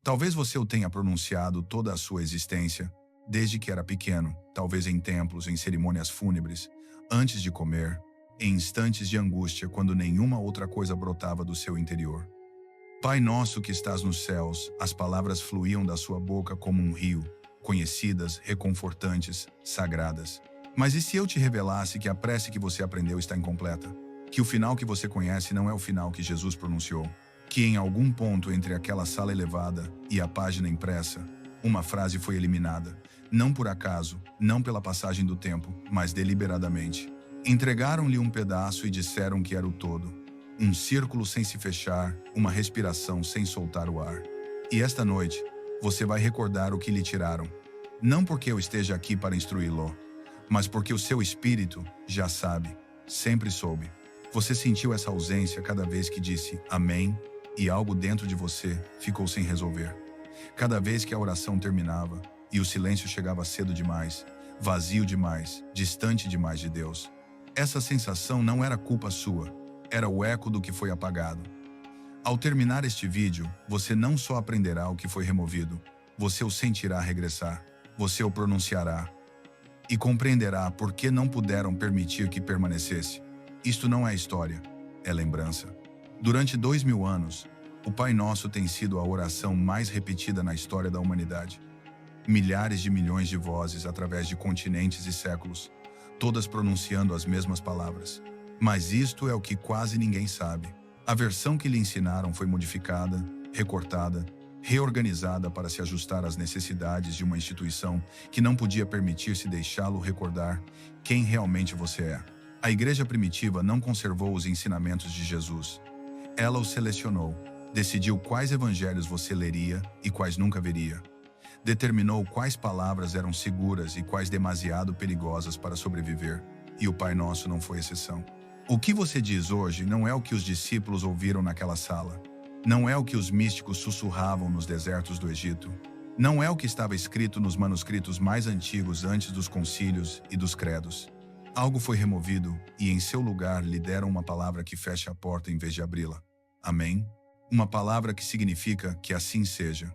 Talvez você o tenha pronunciado toda a sua existência, desde que era pequeno, talvez em templos, em cerimônias fúnebres, antes de comer, em instantes de angústia quando nenhuma outra coisa brotava do seu interior. Pai nosso que estás nos céus, as palavras fluíam da sua boca como um rio, conhecidas, reconfortantes, sagradas. Mas e se eu te revelasse que a prece que você aprendeu está incompleta? Que o final que você conhece não é o final que Jesus pronunciou? Que em algum ponto entre aquela sala elevada e a página impressa, uma frase foi eliminada, não por acaso, não pela passagem do tempo, mas deliberadamente. Entregaram-lhe um pedaço e disseram que era o todo. Um círculo sem se fechar, uma respiração sem soltar o ar. E esta noite, você vai recordar o que lhe tiraram. Não porque eu esteja aqui para instruí-lo, mas porque o seu espírito já sabe, sempre soube. Você sentiu essa ausência cada vez que disse amém, e algo dentro de você ficou sem resolver. Cada vez que a oração terminava, e o silêncio chegava cedo demais, vazio demais, distante demais de Deus. Essa sensação não era culpa sua, era o eco do que foi apagado. Ao terminar este vídeo, você não só aprenderá o que foi removido, você o sentirá regressar, você o pronunciará e compreenderá por que não puderam permitir que permanecesse. Isto não é história, é lembrança. Durante 2000 anos, o Pai Nosso tem sido a oração mais repetida na história da humanidade. Milhares de milhões de vozes através de continentes e séculos, todas pronunciando as mesmas palavras. Mas isto é o que quase ninguém sabe. A versão que lhe ensinaram foi modificada, recortada, reorganizada para se ajustar às necessidades de uma instituição que não podia permitir-se deixá-lo recordar quem realmente você é. A igreja primitiva não conservou os ensinamentos de Jesus. Ela os selecionou, decidiu quais evangelhos você leria e quais nunca veria. Determinou quais palavras eram seguras e quais demasiado perigosas para sobreviver, e o Pai Nosso não foi exceção. O que você diz hoje não é o que os discípulos ouviram naquela sala. Não é o que os místicos sussurravam nos desertos do Egito. Não é o que estava escrito nos manuscritos mais antigos antes dos concílios e dos credos. Algo foi removido e em seu lugar lhe deram uma palavra que fecha a porta em vez de abri-la. Amém? Uma palavra que significa que assim seja.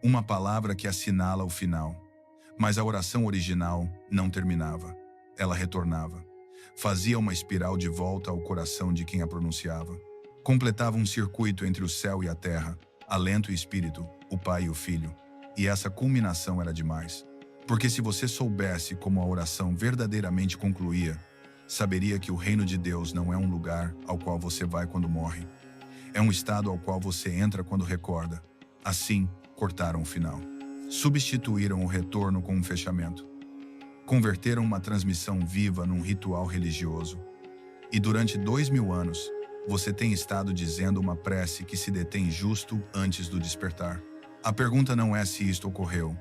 Uma palavra que assinala o final. Mas a oração original não terminava. Ela retornava. Fazia uma espiral de volta ao coração de quem a pronunciava. Completava um circuito entre o céu e a terra, alento e espírito, o Pai e o Filho. E essa culminação era demais. Porque se você soubesse como a oração verdadeiramente concluía, saberia que o reino de Deus não é um lugar ao qual você vai quando morre. É um estado ao qual você entra quando recorda. Assim, cortaram o final. Substituíram o retorno com um fechamento. Converteram uma transmissão viva num ritual religioso. E durante 2000 anos, você tem estado dizendo uma prece que se detém justo antes do despertar. A pergunta não é se isto ocorreu.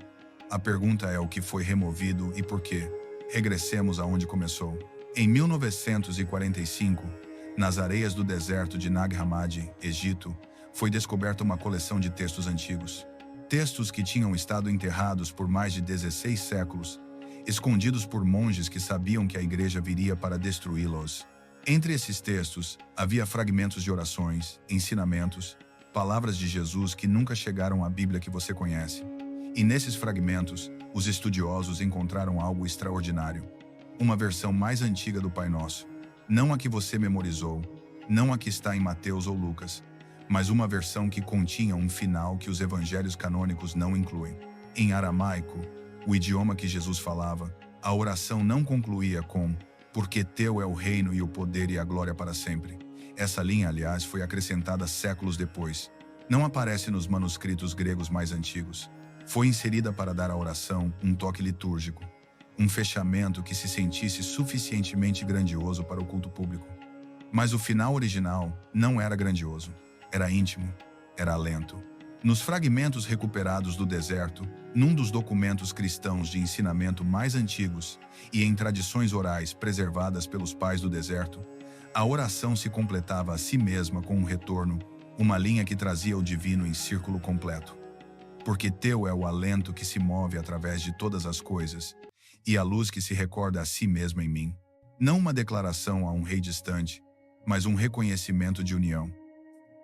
A pergunta é o que foi removido e por quê. Regressemos aonde começou. Em 1945, nas areias do deserto de Nag Hammadi, Egito, foi descoberta uma coleção de textos antigos. Textos que tinham estado enterrados por mais de 16 séculos, escondidos por monges que sabiam que a igreja viria para destruí-los. Entre esses textos, havia fragmentos de orações, ensinamentos, palavras de Jesus que nunca chegaram à Bíblia que você conhece. E nesses fragmentos, os estudiosos encontraram algo extraordinário. Uma versão mais antiga do Pai Nosso. Não a que você memorizou, não a que está em Mateus ou Lucas, mas uma versão que continha um final que os evangelhos canônicos não incluem. Em aramaico, o idioma que Jesus falava, a oração não concluía com "porque teu é o reino e o poder e a glória para sempre". Essa linha, aliás, foi acrescentada séculos depois. Não aparece nos manuscritos gregos mais antigos. Foi inserida para dar à oração um toque litúrgico, um fechamento que se sentisse suficientemente grandioso para o culto público. Mas o final original não era grandioso, era íntimo, era alento. Nos fragmentos recuperados do deserto, num dos documentos cristãos de ensinamento mais antigos e em tradições orais preservadas pelos pais do deserto, a oração se completava a si mesma com um retorno, uma linha que trazia o divino em círculo completo. Porque teu é o alento que se move através de todas as coisas, e a luz que se recorda a si mesma em mim. Não uma declaração a um rei distante, mas um reconhecimento de união.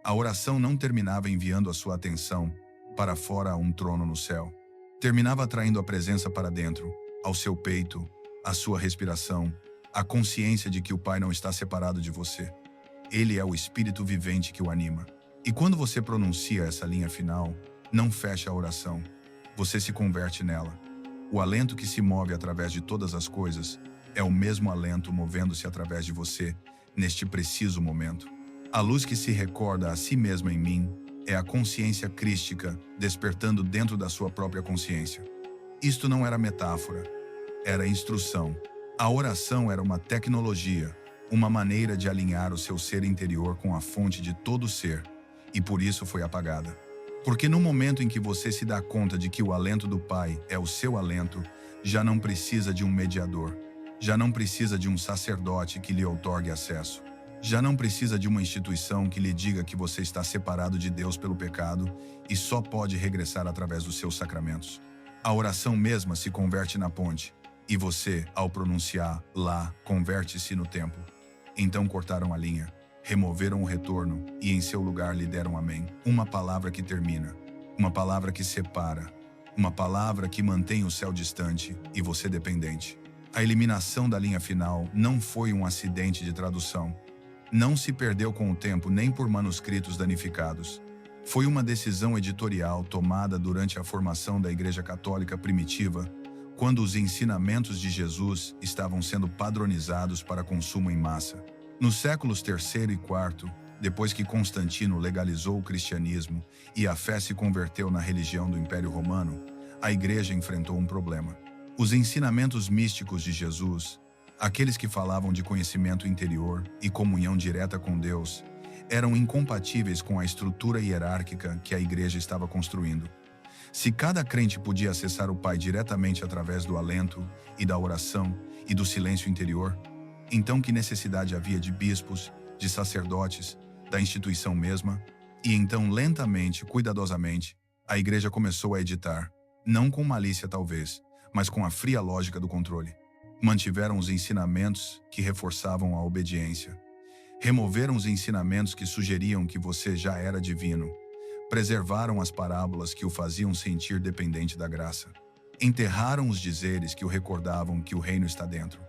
A oração não terminava enviando a sua atenção, para fora há um trono no céu. Terminava atraindo a presença para dentro, ao seu peito, à sua respiração, a consciência de que o Pai não está separado de você. Ele é o espírito vivente que o anima. E quando você pronuncia essa linha final, não fecha a oração. Você se converte nela. O alento que se move através de todas as coisas é o mesmo alento movendo-se através de você, neste preciso momento. A luz que se recorda a si mesma em mim é a consciência crística despertando dentro da sua própria consciência. Isto não era metáfora, era instrução. A oração era uma tecnologia, uma maneira de alinhar o seu ser interior com a fonte de todo ser, e por isso foi apagada. Porque no momento em que você se dá conta de que o alento do Pai é o seu alento, já não precisa de um mediador, já não precisa de um sacerdote que lhe outorgue acesso, já não precisa de uma instituição que lhe diga que você está separado de Deus pelo pecado e só pode regressar através dos seus sacramentos. A oração mesma se converte na ponte, e você, ao pronunciar lá, converte-se no templo. Então cortaram a linha, removeram o retorno e em seu lugar lhe deram amém. Uma palavra que termina, uma palavra que separa, uma palavra que mantém o céu distante e você dependente. A eliminação da linha final não foi um acidente de tradução. Não se perdeu com o tempo nem por manuscritos danificados. Foi uma decisão editorial tomada durante a formação da Igreja Católica primitiva, quando os ensinamentos de Jesus estavam sendo padronizados para consumo em massa. Nos séculos III e IV, depois que Constantino legalizou o cristianismo e a fé se converteu na religião do Império Romano, a Igreja enfrentou um problema. Os ensinamentos místicos de Jesus, aqueles que falavam de conhecimento interior e comunhão direta com Deus, eram incompatíveis com a estrutura hierárquica que a Igreja estava construindo. Se cada crente podia acessar o Pai diretamente através do alento e da oração e do silêncio interior, então que necessidade havia de bispos, de sacerdotes, da instituição mesma? E então, lentamente, cuidadosamente, a Igreja começou a editar, não com malícia talvez, mas com a fria lógica do controle. Mantiveram os ensinamentos que reforçavam a obediência. Removeram os ensinamentos que sugeriam que você já era divino. Preservaram as parábolas que o faziam sentir dependente da graça. Enterraram os dizeres que o recordavam que o reino está dentro.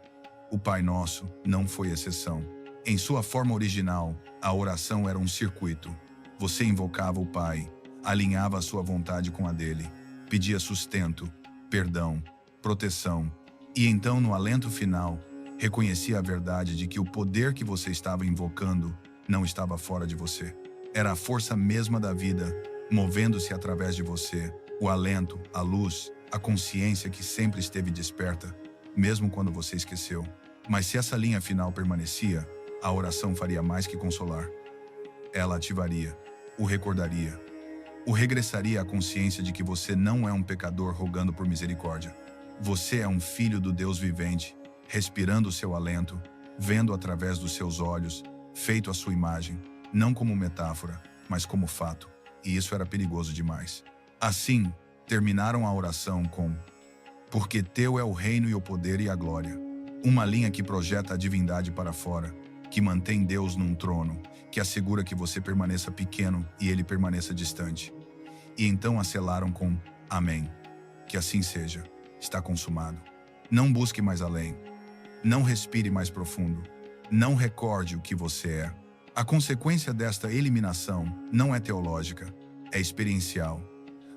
O Pai Nosso não foi exceção. Em sua forma original, a oração era um circuito. Você invocava o Pai, alinhava a sua vontade com a dele, pedia sustento, perdão, proteção, e então, no alento final, reconhecia a verdade de que o poder que você estava invocando não estava fora de você. Era a força mesma da vida, movendo-se através de você, o alento, a luz, a consciência que sempre esteve desperta, mesmo quando você esqueceu. Mas se essa linha final permanecia, a oração faria mais que consolar. Ela ativaria, o recordaria, o regressaria à consciência de que você não é um pecador rogando por misericórdia. Você é um filho do Deus vivente, respirando o seu alento, vendo através dos seus olhos, feito à sua imagem, não como metáfora, mas como fato, e isso era perigoso demais. Assim, terminaram a oração com: porque teu é o reino e o poder e a glória. Uma linha que projeta a divindade para fora, que mantém Deus num trono, que assegura que você permaneça pequeno e ele permaneça distante. E então a selaram com: amém. Que assim seja. Está consumado. Não busque mais além. Não respire mais profundo. Não recorde o que você é. A consequência desta eliminação não é teológica, é experiencial.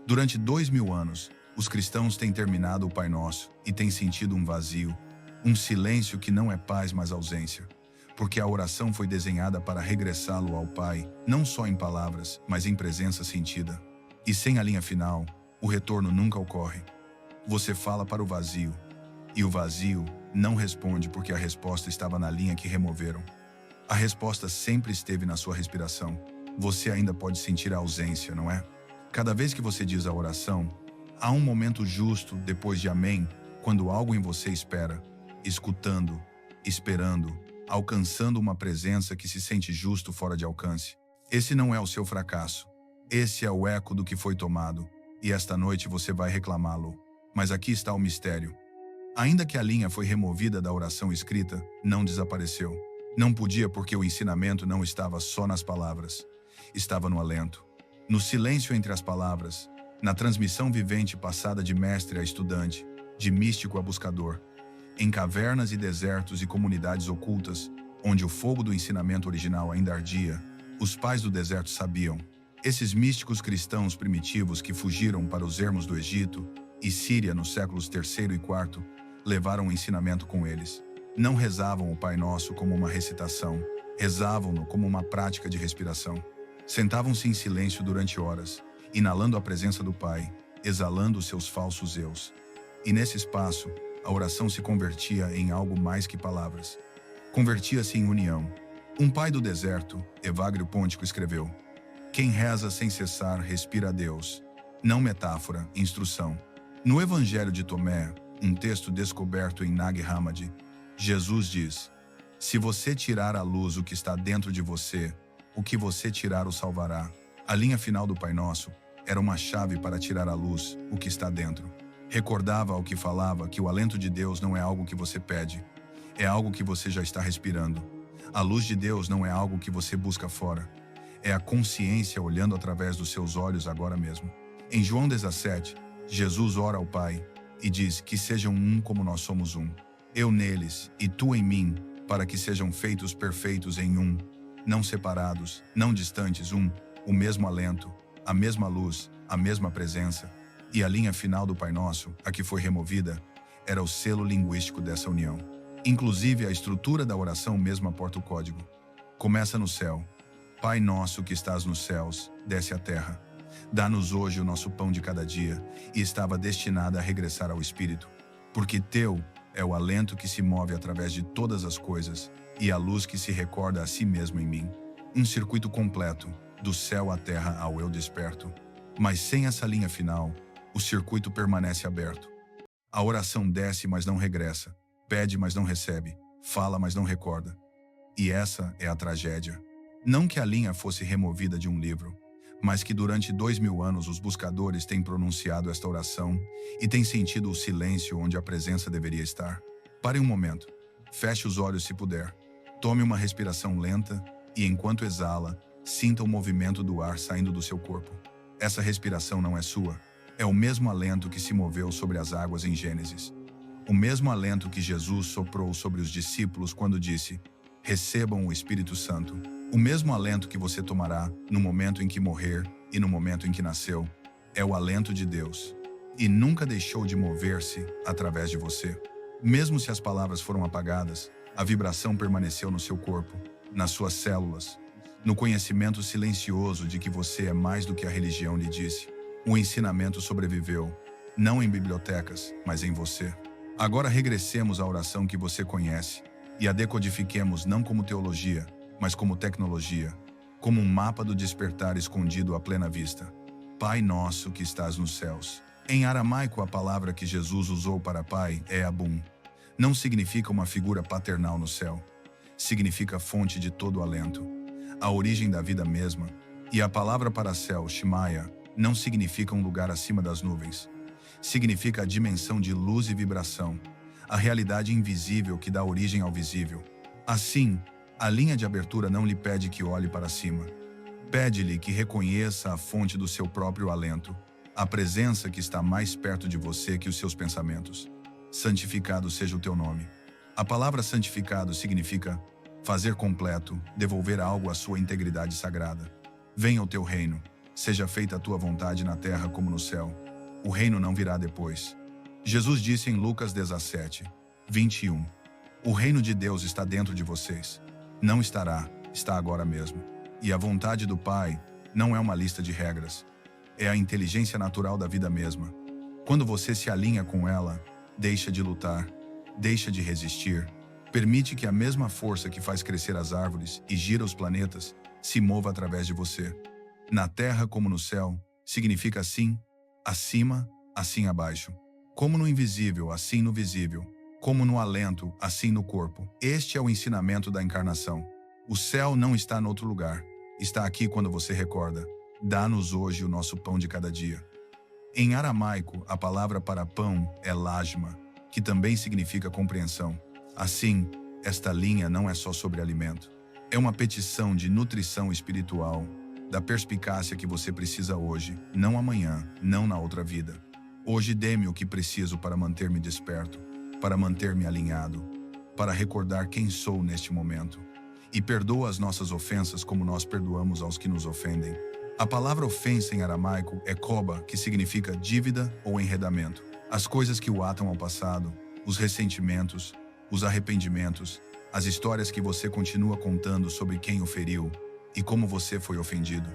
Durante 2000 anos, os cristãos têm terminado o Pai Nosso e têm sentido um vazio, um silêncio que não é paz, mas ausência. Porque a oração foi desenhada para regressá-lo ao Pai, não só em palavras, mas em presença sentida. E sem a linha final, o retorno nunca ocorre. Você fala para o vazio, e o vazio não responde porque a resposta estava na linha que removeram. A resposta sempre esteve na sua respiração. Você ainda pode sentir a ausência, não é? Cada vez que você diz a oração, há um momento justo depois de amém, quando algo em você espera, escutando, esperando, alcançando uma presença que se sente justo fora de alcance. Esse não é o seu fracasso. Esse é o eco do que foi tomado, e esta noite você vai reclamá-lo. Mas aqui está o mistério. Ainda que a linha foi removida da oração escrita, não desapareceu. Não podia porque o ensinamento não estava só nas palavras. Estava no alento. No silêncio entre as palavras, na transmissão vivente passada de mestre a estudante, de místico a buscador, em cavernas e desertos e comunidades ocultas, onde o fogo do ensinamento original ainda ardia, os pais do deserto sabiam. Esses místicos cristãos primitivos que fugiram para os ermos do Egito e Síria nos séculos III e IV levaram o ensinamento com eles. Não rezavam o Pai Nosso como uma recitação, rezavam-no como uma prática de respiração. Sentavam-se em silêncio durante horas, inalando a presença do Pai, exalando os seus falsos eus. E nesse espaço, a oração se convertia em algo mais que palavras. Convertia-se em união. Um pai do deserto, Evagrio Pontico, escreveu: quem reza sem cessar respira a Deus. Não metáfora, instrução. No Evangelho de Tomé, um texto descoberto em Nag Hammadi, Jesus diz: se você tirar à luz o que está dentro de você, o que você tirar o salvará. A linha final do Pai Nosso era uma chave para tirar à luz o que está dentro. Recordava ao que falava que o alento de Deus não é algo que você pede, é algo que você já está respirando. A luz de Deus não é algo que você busca fora, é a consciência olhando através dos seus olhos agora mesmo. Em João 17, Jesus ora ao Pai e diz que sejam um como nós somos um. Eu neles e tu em mim, para que sejam feitos perfeitos em um, não separados, não distantes, o mesmo alento, a mesma luz, a mesma presença. E a linha final do Pai Nosso, a que foi removida, era o selo linguístico dessa união. Inclusive a estrutura da oração mesmo aporta o código. Começa no céu. Pai nosso que estás nos céus, desce à terra. Dá-nos hoje o nosso pão de cada dia, e estava destinada a regressar ao Espírito, porque teu é o alento que se move através de todas as coisas, e a luz que se recorda a si mesmo em mim. Um circuito completo, do céu à terra ao eu desperto. Mas sem essa linha final, o circuito permanece aberto. A oração desce, mas não regressa. Pede, mas não recebe. Fala, mas não recorda. E essa é a tragédia. Não que a linha fosse removida de um livro, mas que durante 2000 anos os buscadores têm pronunciado esta oração e têm sentido o silêncio onde a presença deveria estar. Pare um momento. Feche os olhos se puder. Tome uma respiração lenta e, enquanto exala, sinta o movimento do ar saindo do seu corpo. Essa respiração não é sua. É o mesmo alento que se moveu sobre as águas em Gênesis. O mesmo alento que Jesus soprou sobre os discípulos quando disse: recebam o Espírito Santo. O mesmo alento que você tomará no momento em que morrer e no momento em que nasceu. É o alento de Deus. E nunca deixou de mover-se através de você. Mesmo se as palavras foram apagadas, a vibração permaneceu no seu corpo, nas suas células, no conhecimento silencioso de que você é mais do que a religião lhe disse. O ensinamento sobreviveu, não em bibliotecas, mas em você. Agora regressemos à oração que você conhece e a decodifiquemos não como teologia, mas como tecnologia, como um mapa do despertar escondido à plena vista. Pai nosso que estás nos céus. Em aramaico, a palavra que Jesus usou para pai é Abum. Não significa uma figura paternal no céu. Significa fonte de todo alento, a origem da vida mesma. E a palavra para céu, Shemaya, não significa um lugar acima das nuvens. Significa a dimensão de luz e vibração, a realidade invisível que dá origem ao visível. Assim, a linha de abertura não lhe pede que olhe para cima. Pede-lhe que reconheça a fonte do seu próprio alento, a presença que está mais perto de você que os seus pensamentos. Santificado seja o teu nome. A palavra santificado significa fazer completo, devolver algo à sua integridade sagrada. Venha o teu reino, seja feita a tua vontade na terra como no céu. O reino não virá depois. Jesus disse em Lucas 17, 21, o reino de Deus está dentro de vocês. Não estará, está agora mesmo. E a vontade do Pai não é uma lista de regras. É a inteligência natural da vida mesma. Quando você se alinha com ela, deixa de lutar, deixa de resistir, permite que a mesma força que faz crescer as árvores e gira os planetas se mova através de você. Na terra como no céu, significa assim, acima, assim abaixo. Como no invisível, assim no visível. Como no alento, assim no corpo. Este é o ensinamento da encarnação. O céu não está em outro lugar. Está aqui quando você recorda. Dá-nos hoje o nosso pão de cada dia. Em aramaico, a palavra para pão é lajma, que também significa compreensão. Assim, esta linha não é só sobre alimento. É uma petição de nutrição espiritual, da perspicácia que você precisa hoje, não amanhã, não na outra vida. Hoje dê-me o que preciso para manter-me desperto, para manter-me alinhado, para recordar quem sou neste momento. E perdoa as nossas ofensas como nós perdoamos aos que nos ofendem. A palavra ofensa em aramaico é koba, que significa dívida ou enredamento. As coisas que o atam ao passado, os ressentimentos, os arrependimentos, as histórias que você continua contando sobre quem o feriu e como você foi ofendido.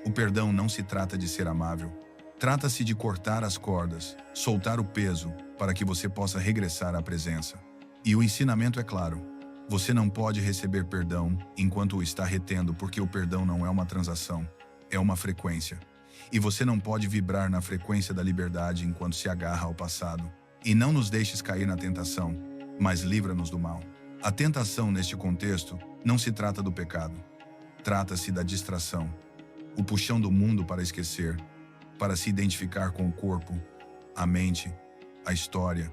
O perdão não se trata de ser amável. Trata-se de cortar as cordas, soltar o peso, para que você possa regressar à presença. E o ensinamento é claro. Você não pode receber perdão enquanto o está retendo, porque o perdão não é uma transação, é uma frequência. E você não pode vibrar na frequência da liberdade enquanto se agarra ao passado. E não nos deixes cair na tentação, mas livra-nos do mal. A tentação neste contexto não se trata do pecado. Trata-se da distração, o puxão do mundo para esquecer, para se identificar com o corpo, a mente, a história,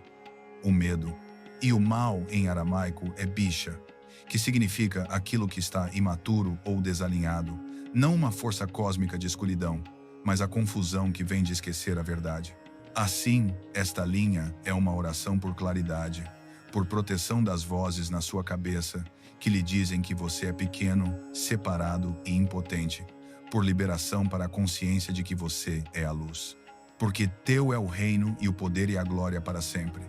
o medo. E o mal em aramaico é bicha, que significa aquilo que está imaturo ou desalinhado, não uma força cósmica de escuridão, mas a confusão que vem de esquecer a verdade. Assim, esta linha é uma oração por claridade, por proteção das vozes na sua cabeça que lhe dizem que você é pequeno, separado e impotente, por liberação para a consciência de que você é a luz. Porque teu é o reino e o poder e a glória para sempre.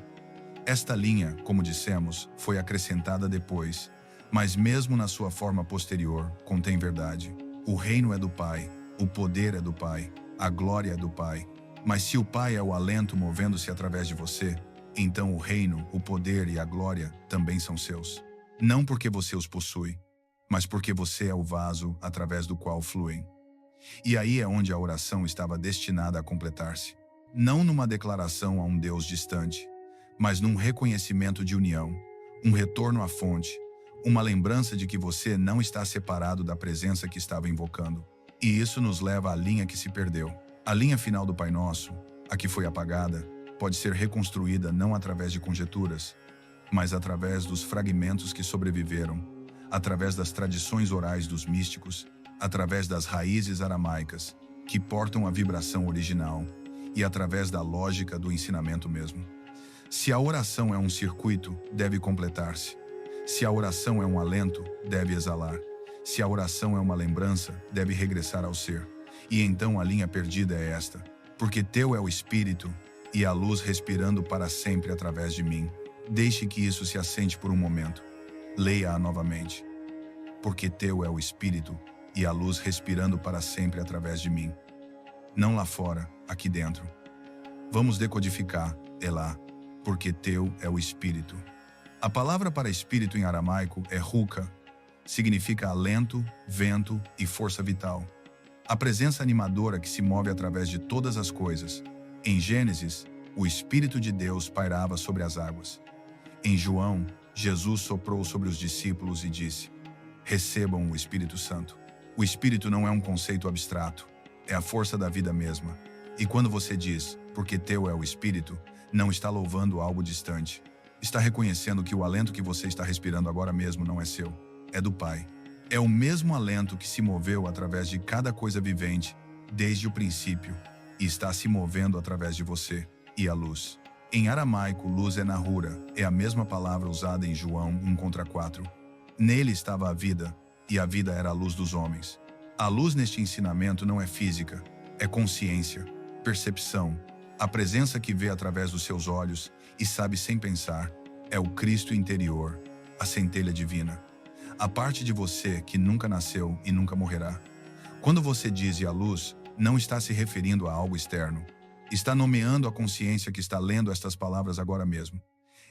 Esta linha, como dissemos, foi acrescentada depois, mas mesmo na sua forma posterior, contém verdade. O reino é do Pai, o poder é do Pai, a glória é do Pai. Mas se o Pai é o alento movendo-se através de você, então o reino, o poder e a glória também são seus. Não porque você os possui, mas porque você é o vaso através do qual fluem. E aí é onde a oração estava destinada a completar-se. Não numa declaração a um Deus distante, mas num reconhecimento de união, um retorno à fonte, uma lembrança de que você não está separado da presença que estava invocando. E isso nos leva à linha que se perdeu. A linha final do Pai Nosso, a que foi apagada, pode ser reconstruída não através de conjecturas, mas através dos fragmentos que sobreviveram, através das tradições orais dos místicos, através das raízes aramaicas, que portam a vibração original, e através da lógica do ensinamento mesmo. Se a oração é um circuito, deve completar-se. Se a oração é um alento, deve exalar. Se a oração é uma lembrança, deve regressar ao ser. E então a linha perdida é esta: porque teu é o Espírito e a luz respirando para sempre através de mim. Deixe que isso se assente por um momento. Leia-a novamente. Porque teu é o Espírito e a luz respirando para sempre através de mim. Não lá fora, aqui dentro. Vamos decodificar, Elá. Porque teu é o Espírito. A palavra para espírito em aramaico é ruka, significa alento, vento e força vital. A presença animadora que se move através de todas as coisas. Em Gênesis, o Espírito de Deus pairava sobre as águas. Em João, Jesus soprou sobre os discípulos e disse: recebam o Espírito Santo. O Espírito não é um conceito abstrato, é a força da vida mesma. E quando você diz, porque teu é o Espírito, não está louvando algo distante. Está reconhecendo que o alento que você está respirando agora mesmo não é seu, é do Pai. É o mesmo alento que se moveu através de cada coisa vivente, desde o princípio, e está se movendo através de você, e a luz. Em aramaico, luz é nahura, é a mesma palavra usada em João 1:4. Nele estava a vida, e a vida era a luz dos homens. A luz neste ensinamento não é física, é consciência, percepção, a presença que vê através dos seus olhos e sabe sem pensar, é o Cristo interior, a centelha divina. A parte de você que nunca nasceu e nunca morrerá. Quando você diz "e a luz", não está se referindo a algo externo. Está nomeando a consciência que está lendo estas palavras agora mesmo.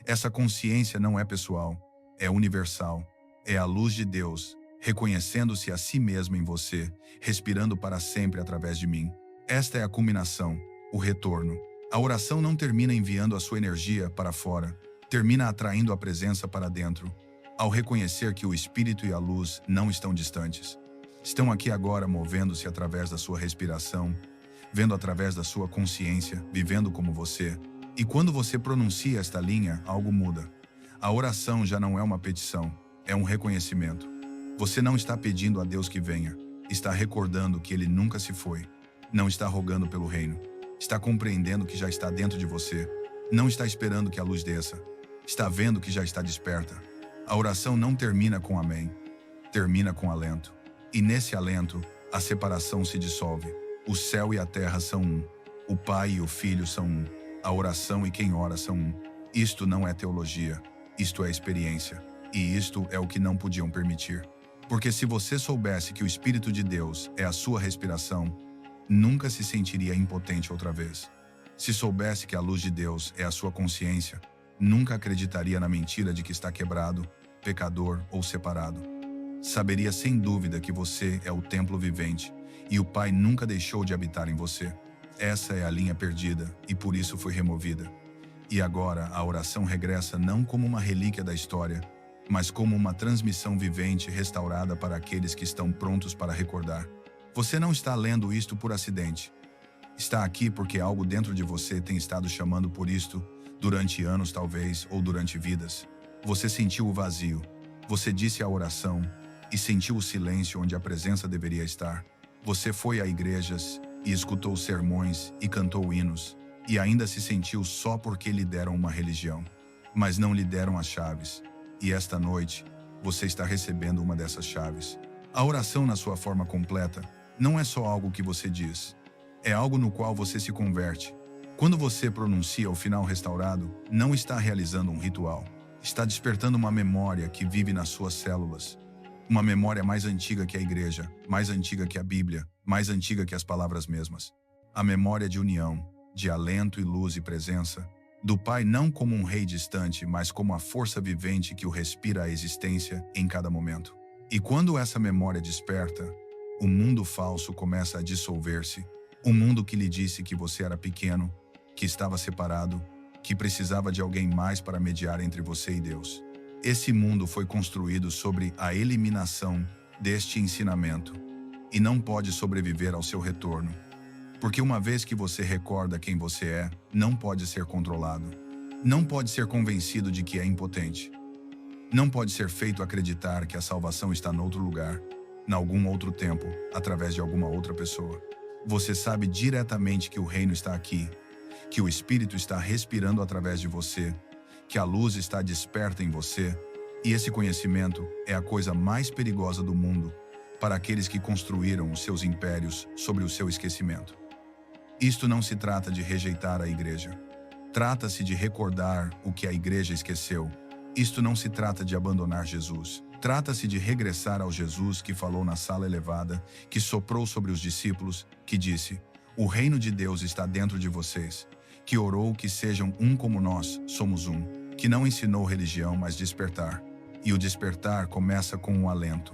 Essa consciência não é pessoal, é universal. É a luz de Deus, reconhecendo-se a si mesma em você, respirando para sempre através de mim. Esta é a culminação, o retorno. A oração não termina enviando a sua energia para fora, termina atraindo a presença para dentro. Ao reconhecer que o Espírito e a luz não estão distantes, estão aqui agora movendo-se através da sua respiração, vendo através da sua consciência, vivendo como você. E quando você pronuncia esta linha, algo muda. A oração já não é uma petição, é um reconhecimento. Você não está pedindo a Deus que venha, está recordando que ele nunca se foi. Não está rogando pelo reino. Está compreendendo que já está dentro de você. Não está esperando que a luz desça. Está vendo que já está desperta. A oração não termina com amém. Termina com alento. E nesse alento, a separação se dissolve. O céu e a terra são um. O Pai e o Filho são um. A oração e quem ora são um. Isto não é teologia. Isto é experiência. E isto é o que não podiam permitir. Porque se você soubesse que o Espírito de Deus é a sua respiração, nunca se sentiria impotente outra vez. Se soubesse que a luz de Deus é a sua consciência, nunca acreditaria na mentira de que está quebrado, pecador ou separado. Saberia sem dúvida que você é o templo vivente e o Pai nunca deixou de habitar em você. Essa é a linha perdida e por isso foi removida. E agora a oração regressa não como uma relíquia da história, mas como uma transmissão vivente restaurada para aqueles que estão prontos para recordar. Você não está lendo isto por acidente. Está aqui porque algo dentro de você tem estado chamando por isto, durante anos talvez, ou durante vidas. Você sentiu o vazio. Você disse a oração e sentiu o silêncio onde a presença deveria estar. Você foi a igrejas e escutou sermões e cantou hinos, e ainda se sentiu só porque lhe deram uma religião, mas não lhe deram as chaves. E esta noite, você está recebendo uma dessas chaves. A oração na sua forma completa não é só algo que você diz. É algo no qual você se converte. Quando você pronuncia o final restaurado, não está realizando um ritual. Está despertando uma memória que vive nas suas células. Uma memória mais antiga que a igreja, mais antiga que a Bíblia, mais antiga que as palavras mesmas. A memória de união, de alento e luz e presença, do Pai não como um rei distante, mas como a força vivente que o respira a existência em cada momento. E quando essa memória desperta, o mundo falso começa a dissolver-se. O mundo que lhe disse que você era pequeno, que estava separado, que precisava de alguém mais para mediar entre você e Deus. Esse mundo foi construído sobre a eliminação deste ensinamento e não pode sobreviver ao seu retorno. Porque uma vez que você recorda quem você é, não pode ser controlado. Não pode ser convencido de que é impotente. Não pode ser feito acreditar que a salvação está noutro lugar, em algum outro tempo, através de alguma outra pessoa. Você sabe diretamente que o reino está aqui, que o Espírito está respirando através de você, que a luz está desperta em você, e esse conhecimento é a coisa mais perigosa do mundo para aqueles que construíram os seus impérios sobre o seu esquecimento. Isto não se trata de rejeitar a igreja. Trata-se de recordar o que a igreja esqueceu. Isto não se trata de abandonar Jesus. Trata-se de regressar ao Jesus que falou na sala elevada, que soprou sobre os discípulos, que disse: "O reino de Deus está dentro de vocês", que orou que sejam um como nós somos um, que não ensinou religião, mas despertar. E o despertar começa com um alento,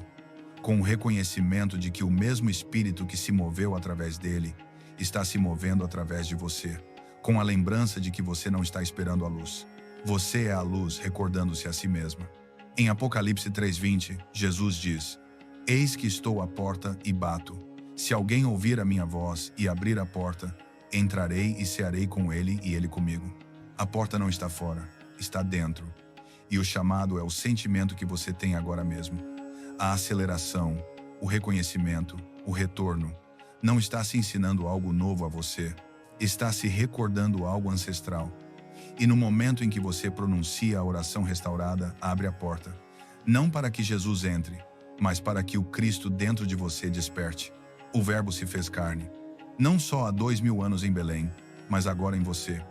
com o reconhecimento de que o mesmo Espírito que se moveu através dele está se movendo através de você, com a lembrança de que você não está esperando a luz. Você é a luz recordando-se a si mesma. Em Apocalipse 3:20, Jesus diz: "Eis que estou à porta e bato. Se alguém ouvir a minha voz e abrir a porta, entrarei e cearei com ele e ele comigo." A porta não está fora, está dentro. E o chamado é o sentimento que você tem agora mesmo. A aceleração, o reconhecimento, o retorno. Não está se ensinando algo novo a você, está se recordando algo ancestral. E no momento em que você pronuncia a oração restaurada, abre a porta. Não para que Jesus entre, mas para que o Cristo dentro de você desperte. O Verbo se fez carne. Não só há 2000 anos em Belém, mas agora em você.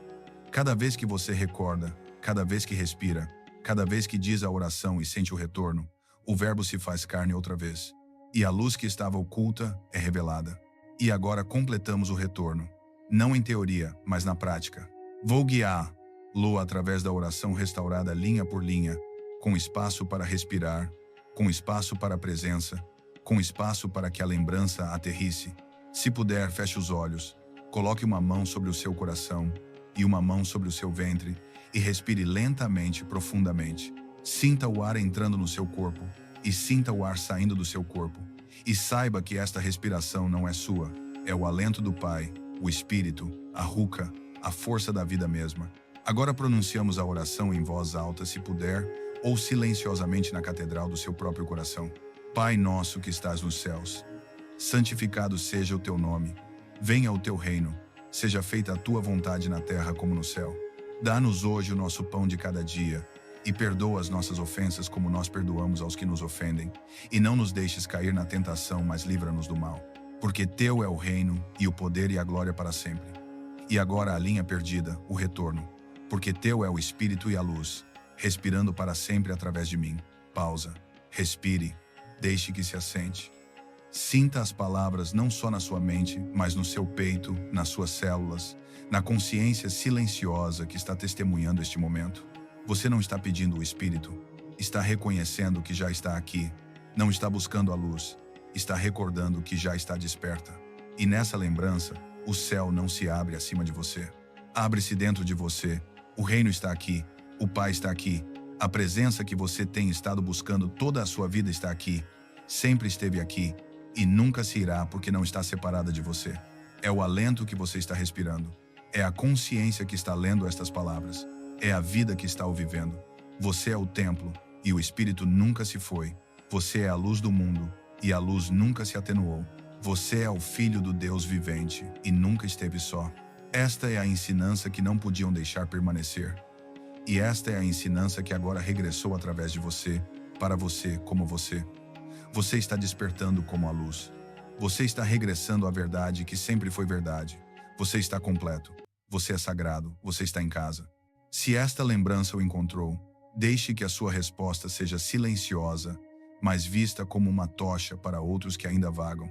Cada vez que você recorda, cada vez que respira, cada vez que diz a oração e sente o retorno, o Verbo se faz carne outra vez. E a luz que estava oculta é revelada. E agora completamos o retorno. Não em teoria, mas na prática. Vou guiá-lo através da oração restaurada linha por linha, com espaço para respirar, com espaço para a presença, com espaço para que a lembrança aterrisse. Se puder, feche os olhos, coloque uma mão sobre o seu coração e uma mão sobre o seu ventre e respire lentamente, profundamente. Sinta o ar entrando no seu corpo e sinta o ar saindo do seu corpo. E saiba que esta respiração não é sua, é o alento do Pai, o Espírito, a ruca, a força da vida mesma. Agora pronunciamos a oração em voz alta, se puder, ou silenciosamente na catedral do seu próprio coração. Pai nosso que estás nos céus, Santificado seja o teu nome. Venha o teu reino. Seja feita a tua vontade na terra como no céu. Dá-nos hoje o nosso pão de cada dia. E perdoa as nossas ofensas como nós perdoamos aos que nos ofendem. E não nos deixes cair na tentação, mas livra-nos do mal. Porque teu é o reino, e o poder e a glória para sempre. E agora a linha perdida, o retorno. Porque teu é o espírito e a luz, respirando para sempre através de mim. Pausa. Respire. Deixe que se assente. Sinta as palavras não só na sua mente, mas no seu peito, nas suas células, na consciência silenciosa que está testemunhando este momento. Você não está pedindo o Espírito, está reconhecendo que já está aqui, não está buscando a luz, está recordando que já está desperta. E nessa lembrança, o céu não se abre acima de você. Abre-se dentro de você, o reino está aqui, o Pai está aqui, a presença que você tem estado buscando toda a sua vida está aqui, sempre esteve aqui, e nunca se irá porque não está separada de você. É o alento que você está respirando. É a consciência que está lendo estas palavras. É a vida que está o vivendo. Você é o templo, e o Espírito nunca se foi. Você é a luz do mundo, e a luz nunca se atenuou. Você é o Filho do Deus vivente, e nunca esteve só. Esta é a ensinança que não podiam deixar permanecer. E esta é a ensinança que agora regressou através de você, para você como você. Você está despertando como a luz. Você está regressando à verdade que sempre foi verdade. Você está completo. Você é sagrado. Você está em casa. Se esta lembrança o encontrou, deixe que a sua resposta seja silenciosa, mas vista como uma tocha para outros que ainda vagam.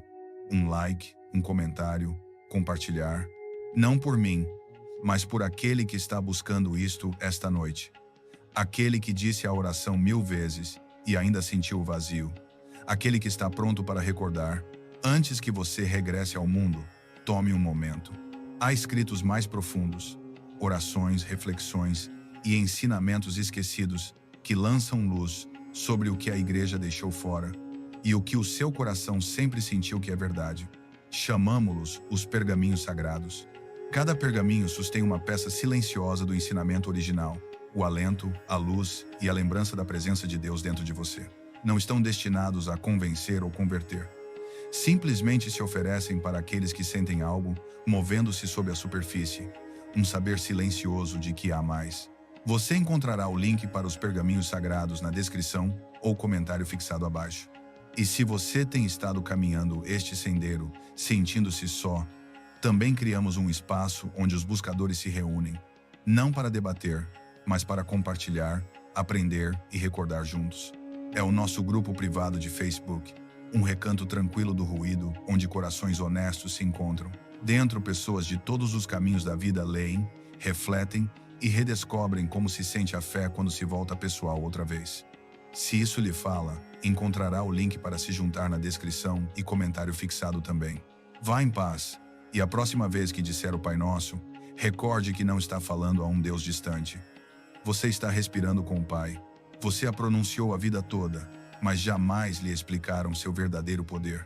Um like, um comentário, compartilhar. Não por mim, mas por aquele que está buscando isto esta noite. Aquele que disse a oração 1000 vezes e ainda sentiu o vazio. Aquele que está pronto para recordar, antes que você regresse ao mundo, tome um momento. Há escritos mais profundos, orações, reflexões e ensinamentos esquecidos que lançam luz sobre o que a igreja deixou fora e o que o seu coração sempre sentiu que é verdade. Chamamo-los os pergaminhos sagrados. Cada pergaminho sustém uma peça silenciosa do ensinamento original, o alento, a luz e a lembrança da presença de Deus dentro de você. Não estão destinados a convencer ou converter. Simplesmente se oferecem para aqueles que sentem algo, movendo-se sob a superfície, um saber silencioso de que há mais. Você encontrará o link para os pergaminhos sagrados na descrição ou comentário fixado abaixo. E se você tem estado caminhando este sendeiro, sentindo-se só, também criamos um espaço onde os buscadores se reúnem, não para debater, mas para compartilhar, aprender e recordar juntos. É o nosso grupo privado de Facebook, um recanto tranquilo do ruído, onde corações honestos se encontram. Dentro, pessoas de todos os caminhos da vida leem, refletem e redescobrem como se sente a fé quando se volta pessoal outra vez. Se isso lhe fala, encontrará o link para se juntar na descrição e comentário fixado também. Vá em paz, e a próxima vez que disser o Pai Nosso, recorde que não está falando a um Deus distante. Você está respirando com o Pai. Você a pronunciou a vida toda, mas jamais lhe explicaram seu verdadeiro poder.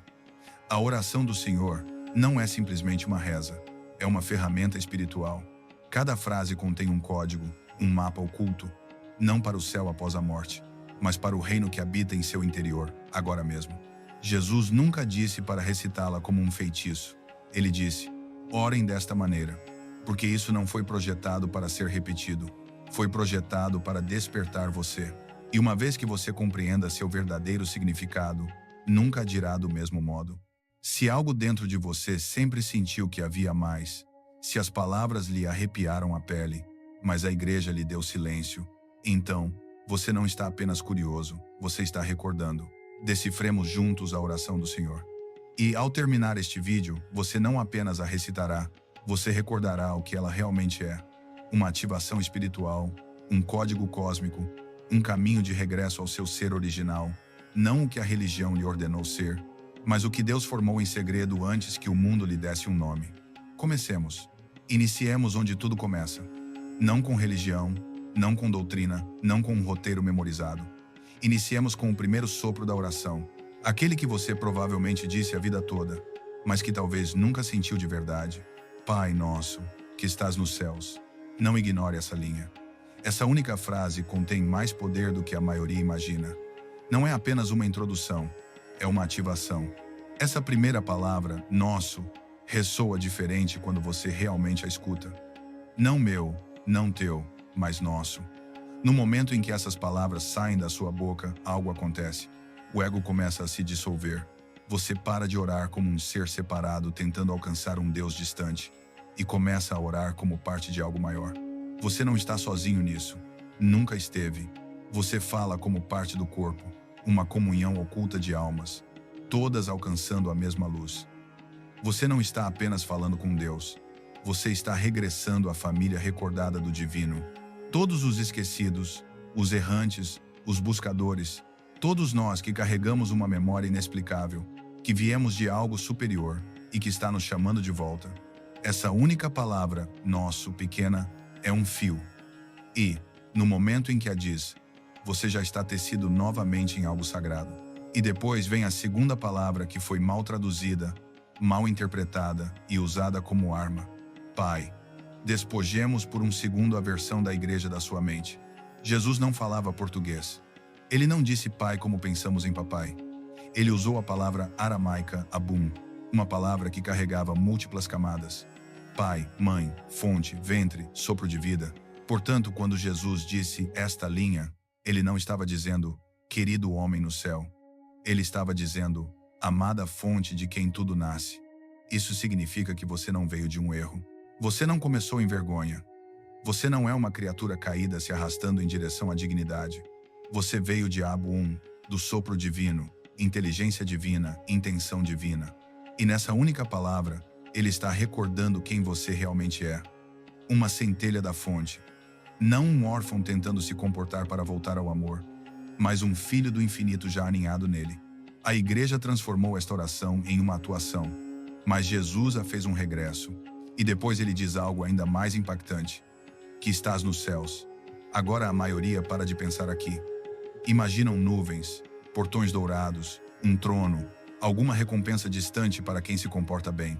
A oração do Senhor não é simplesmente uma reza, é uma ferramenta espiritual. Cada frase contém um código, um mapa oculto, não para o céu após a morte, mas para o reino que habita em seu interior, agora mesmo. Jesus nunca disse para recitá-la como um feitiço. Ele disse: orem desta maneira, porque isso não foi projetado para ser repetido, foi projetado para despertar você. E uma vez que você compreenda seu verdadeiro significado, nunca agirá do mesmo modo. Se algo dentro de você sempre sentiu que havia mais, se as palavras lhe arrepiaram a pele, mas a igreja lhe deu silêncio, então, você não está apenas curioso, você está recordando. Decifremos juntos a oração do Senhor. E, ao terminar este vídeo, você não apenas a recitará, você recordará o que ela realmente é. Uma ativação espiritual, um código cósmico, um caminho de regresso ao seu ser original, não o que a religião lhe ordenou ser, mas o que Deus formou em segredo antes que o mundo lhe desse um nome. Comecemos. Iniciemos onde tudo começa. Não com religião, não com doutrina, não com um roteiro memorizado. Iniciemos com o primeiro sopro da oração, aquele que você provavelmente disse a vida toda, mas que talvez nunca sentiu de verdade. Pai nosso, que estás nos céus. Não ignore essa linha. Essa única frase contém mais poder do que a maioria imagina. Não é apenas uma introdução, é uma ativação. Essa primeira palavra, nosso, ressoa diferente quando você realmente a escuta. Não meu, não teu, mas nosso. No momento em que essas palavras saem da sua boca, algo acontece. O ego começa a se dissolver. Você para de orar como um ser separado tentando alcançar um Deus distante e começa a orar como parte de algo maior. Você não está sozinho nisso. Nunca esteve. Você fala como parte do corpo, uma comunhão oculta de almas, todas alcançando a mesma luz. Você não está apenas falando com Deus. Você está regressando à família recordada do divino. Todos os esquecidos, os errantes, os buscadores, todos nós que carregamos uma memória inexplicável, que viemos de algo superior e que está nos chamando de volta. Essa única palavra, nosso, pequena, é um fio. E, no momento em que a diz, você já está tecido novamente em algo sagrado. E depois vem a segunda palavra que foi mal traduzida, mal interpretada e usada como arma. Pai. Despojemos por um segundo a versão da igreja da sua mente. Jesus não falava português. Ele não disse pai como pensamos em papai. Ele usou a palavra aramaica abum, uma palavra que carregava múltiplas camadas. Pai, mãe, fonte, ventre, sopro de vida. Portanto, quando Jesus disse esta linha, ele não estava dizendo, querido homem no céu. Ele estava dizendo, amada fonte de quem tudo nasce. Isso significa que você não veio de um erro. Você não começou em vergonha. Você não é uma criatura caída se arrastando em direção à dignidade. Você veio de Abu, do sopro divino, inteligência divina, intenção divina. E nessa única palavra, ele está recordando quem você realmente é. Uma centelha da fonte. Não um órfão tentando se comportar para voltar ao amor, mas um filho do infinito já aninhado nele. A igreja transformou esta oração em uma atuação, mas Jesus a fez um regresso. E depois ele diz algo ainda mais impactante. Que estás nos céus. Agora a maioria para de pensar aqui. Imaginam nuvens, portões dourados, um trono, alguma recompensa distante para quem se comporta bem.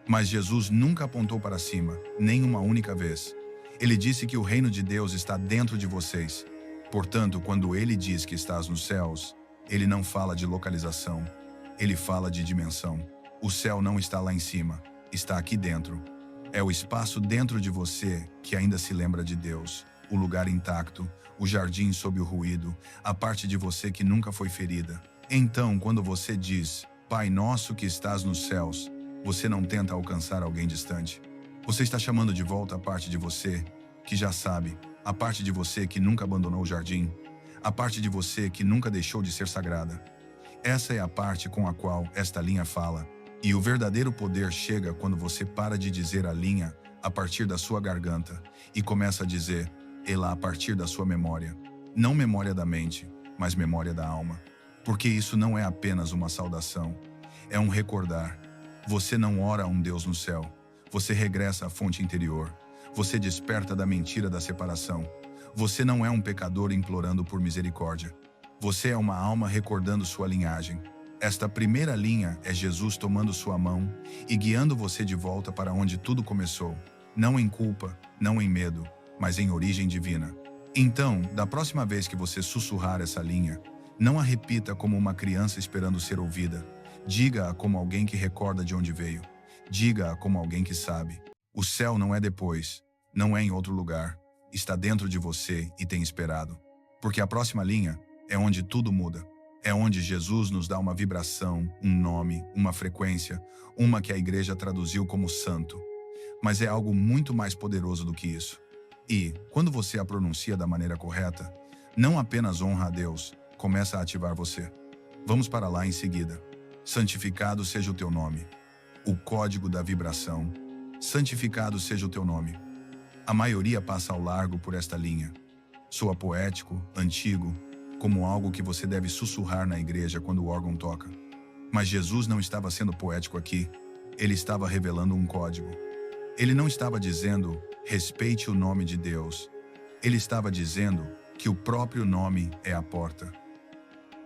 Mas Jesus nunca apontou para cima, nem uma única vez. Ele disse que o reino de Deus está dentro de vocês. Portanto, quando ele diz que estás nos céus, ele não fala de localização, ele fala de dimensão. O céu não está lá em cima, está aqui dentro. É o espaço dentro de você que ainda se lembra de Deus, o lugar intacto, o jardim sob o ruído, a parte de você que nunca foi ferida. Então, quando você diz, Pai nosso que estás nos céus, você não tenta alcançar alguém distante. Você está chamando de volta a parte de você que já sabe, a parte de você que nunca abandonou o jardim, a parte de você que nunca deixou de ser sagrada. Essa é a parte com a qual esta linha fala. E o verdadeiro poder chega quando você para de dizer a linha a partir da sua garganta e começa a dizer ela a partir da sua memória. Não memória da mente, mas memória da alma. Porque isso não é apenas uma saudação, é um recordar. Você não ora a um Deus no céu, você regressa à fonte interior, você desperta da mentira da separação. Você não é um pecador implorando por misericórdia. Você é uma alma recordando sua linhagem. Esta primeira linha é Jesus tomando sua mão e guiando você de volta para onde tudo começou, não em culpa, não em medo, mas em origem divina. Então, da próxima vez que você sussurrar essa linha, não a repita como uma criança esperando ser ouvida. Diga-a como alguém que recorda de onde veio. Diga-a como alguém que sabe. O céu não é depois, não é em outro lugar. Está dentro de você e tem esperado. Porque a próxima linha é onde tudo muda. É onde Jesus nos dá uma vibração, um nome, uma frequência, uma que a igreja traduziu como santo. Mas é algo muito mais poderoso do que isso. E, quando você a pronuncia da maneira correta, não apenas honra a Deus, começa a ativar você. Vamos para lá em seguida. Santificado seja o teu nome. O código da vibração. Santificado seja o teu nome. A maioria passa ao largo por esta linha. Soa poético, antigo, como algo que você deve sussurrar na igreja quando o órgão toca. Mas Jesus não estava sendo poético aqui. Ele estava revelando um código. Ele não estava dizendo, respeite o nome de Deus. Ele estava dizendo que o próprio nome é a porta.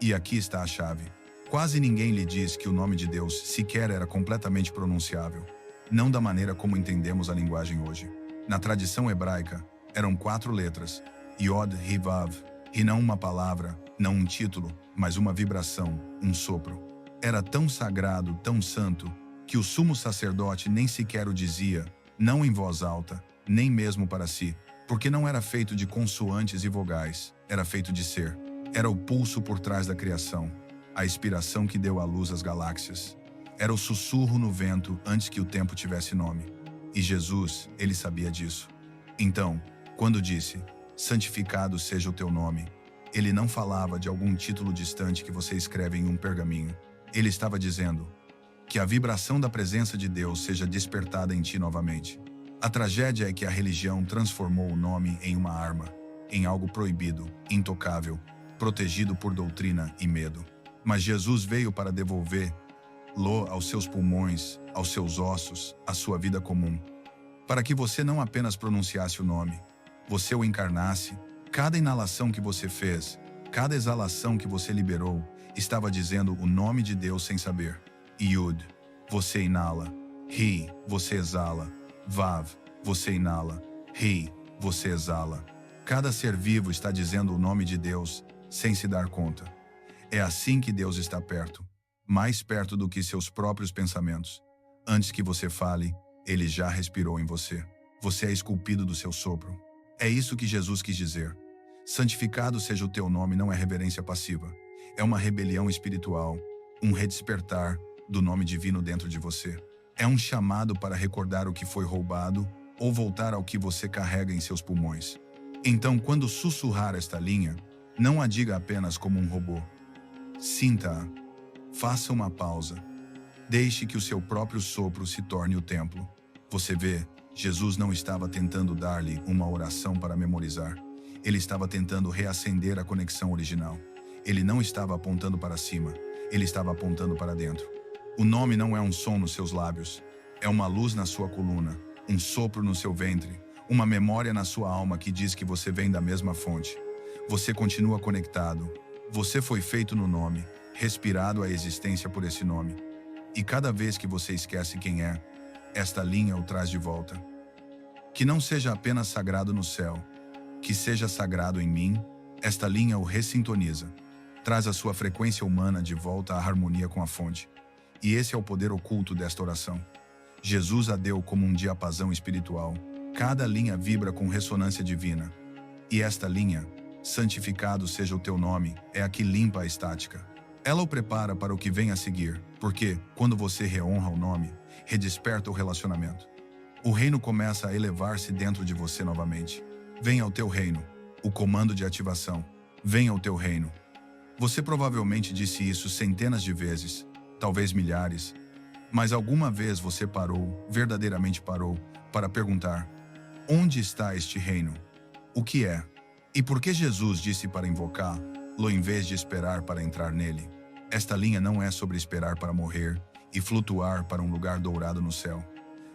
E aqui está a chave. Quase ninguém lhe diz que o nome de Deus sequer era completamente pronunciável. Não da maneira como entendemos a linguagem hoje. Na tradição hebraica, eram 4 letras, Yod, He, Vav, e não uma palavra, não um título, mas uma vibração, um sopro. Era tão sagrado, tão santo, que o sumo sacerdote nem sequer o dizia, não em voz alta, nem mesmo para si, porque não era feito de consoantes e vogais, era feito de ser. Era o pulso por trás da criação, a inspiração que deu à luz as galáxias. Era o sussurro no vento antes que o tempo tivesse nome. E Jesus, ele sabia disso. Então, quando disse, santificado seja o teu nome, ele não falava de algum título distante que você escreve em um pergaminho. Ele estava dizendo, que a vibração da presença de Deus seja despertada em ti novamente. A tragédia é que a religião transformou o nome em uma arma, em algo proibido, intocável, protegido por doutrina e medo. Mas Jesus veio para devolver-lo aos seus pulmões, aos seus ossos, à sua vida comum. Para que você não apenas pronunciasse o nome, você o encarnasse. Cada inalação que você fez, cada exalação que você liberou, estava dizendo o nome de Deus sem saber. Yud, você inala. Ri, você exala. Vav, você inala. Ri, você exala. Cada ser vivo está dizendo o nome de Deus, sem se dar conta. É assim que Deus está perto, mais perto do que seus próprios pensamentos. Antes que você fale, Ele já respirou em você. Você é esculpido do seu sopro. É isso que Jesus quis dizer. Santificado seja o teu nome não é reverência passiva. É uma rebelião espiritual, um redespertar do nome divino dentro de você. É um chamado para recordar o que foi roubado ou voltar ao que você carrega em seus pulmões. Então, quando sussurrar esta linha, não a diga apenas como um robô. Sinta-a. Faça uma pausa. Deixe que o seu próprio sopro se torne o templo. Você vê, Jesus não estava tentando dar-lhe uma oração para memorizar. Ele estava tentando reacender a conexão original. Ele não estava apontando para cima. Ele estava apontando para dentro. O nome não é um som nos seus lábios. É uma luz na sua coluna, um sopro no seu ventre, uma memória na sua alma que diz que você vem da mesma fonte. Você continua conectado. Você foi feito no nome, respirado à existência por esse nome. E cada vez que você esquece quem é, esta linha o traz de volta. Que não seja apenas sagrado no céu, que seja sagrado em mim, esta linha o ressintoniza. Traz a sua frequência humana de volta à harmonia com a fonte. E esse é o poder oculto desta oração. Jesus a deu como um diapasão espiritual. Cada linha vibra com ressonância divina. E esta linha, santificado seja o teu nome, é a que limpa a estática. Ela o prepara para o que vem a seguir, porque, quando você reonra o nome, redesperta o relacionamento. O reino começa a elevar-se dentro de você novamente. Venha o teu reino, o comando de ativação. Venha o teu reino. Você provavelmente disse isso centenas de vezes, talvez milhares, mas alguma vez você parou, verdadeiramente parou, para perguntar: onde está este reino? O que é? E por que Jesus disse para invocá-lo em vez de esperar para entrar nele? Esta linha não é sobre esperar para morrer e flutuar para um lugar dourado no céu.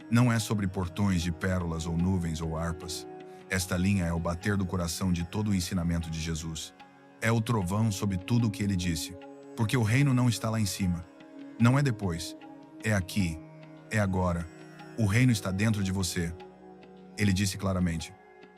Não é sobre portões de pérolas ou nuvens ou harpas. Esta linha é o bater do coração de todo o ensinamento de Jesus. É o trovão sobre tudo o que ele disse, porque o reino não está lá em cima. Não é depois. É aqui. É agora. O reino está dentro de você. Ele disse claramente: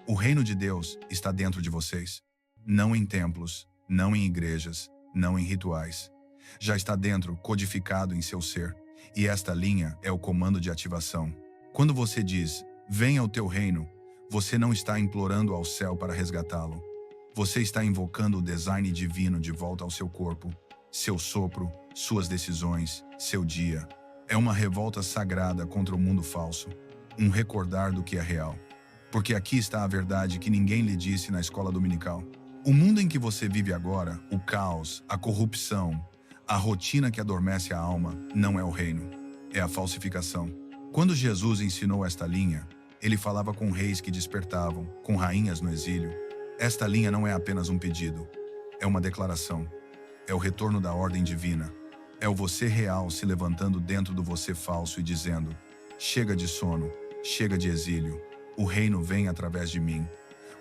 o reino de Deus está dentro de vocês. Não em templos, não em igrejas, não em rituais. Já está dentro, codificado em seu ser. E esta linha é o comando de ativação. Quando você diz, venha o teu reino, você não está implorando ao céu para resgatá-lo. Você está invocando o design divino de volta ao seu corpo, seu sopro, suas decisões, seu dia. É uma revolta sagrada contra o mundo falso, um recordar do que é real. Porque aqui está a verdade que ninguém lhe disse na escola dominical. O mundo em que você vive agora, o caos, a corrupção, a rotina que adormece a alma, não é o reino, é a falsificação. Quando Jesus ensinou esta linha, ele falava com reis que despertavam, com rainhas no exílio. Esta linha não é apenas um pedido, é uma declaração. É o retorno da ordem divina. É o você real se levantando dentro do você falso e dizendo: chega de sono, chega de exílio, o reino vem através de mim.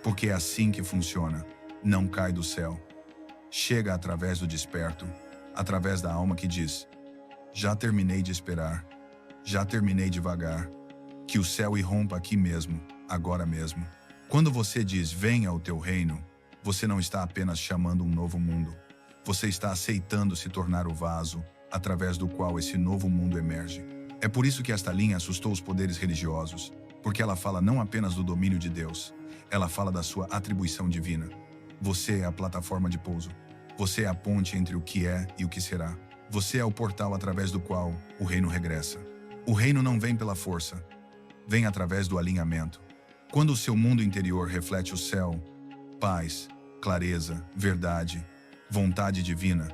Porque é assim que funciona, não cai do céu. Chega através do desperto, através da alma que diz: já terminei de esperar, já terminei de vagar, que o céu irrompa aqui mesmo, agora mesmo. Quando você diz venha o teu reino, você não está apenas chamando um novo mundo. Você está aceitando se tornar o vaso, através do qual esse novo mundo emerge. É por isso que esta linha assustou os poderes religiosos, porque ela fala não apenas do domínio de Deus, ela fala da sua atribuição divina. Você é a plataforma de pouso. Você é a ponte entre o que é e o que será. Você é o portal através do qual o reino regressa. O reino não vem pela força, vem através do alinhamento. Quando o seu mundo interior reflete o céu, paz, clareza, verdade, vontade divina,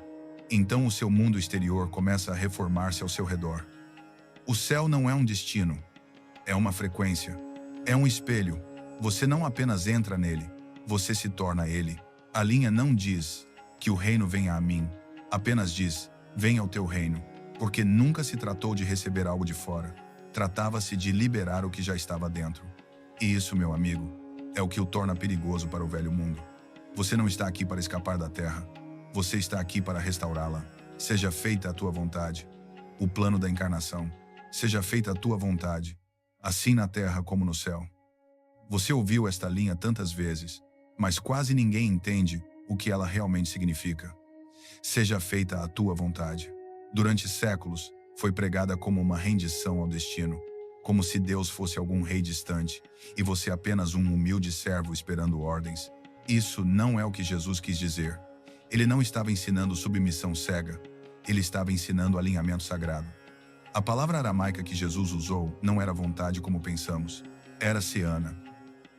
então o seu mundo exterior começa a reformar-se ao seu redor. O céu não é um destino, é uma frequência, é um espelho. Você não apenas entra nele, você se torna ele. A linha não diz que o reino venha a mim, apenas diz, venha ao teu reino, porque nunca se tratou de receber algo de fora, tratava-se de liberar o que já estava dentro. E isso, meu amigo, é o que o torna perigoso para o velho mundo. Você não está aqui para escapar da terra, você está aqui para restaurá-la. Seja feita a tua vontade. O plano da encarnação. Seja feita a tua vontade, assim na terra como no céu. Você ouviu esta linha tantas vezes, mas quase ninguém entende o que ela realmente significa. Seja feita a tua vontade. Durante séculos, foi pregada como uma rendição ao destino, como se Deus fosse algum rei distante e você apenas um humilde servo esperando ordens. Isso não é o que Jesus quis dizer. Ele não estava ensinando submissão cega, ele estava ensinando alinhamento sagrado. A palavra aramaica que Jesus usou não era vontade como pensamos, era seana.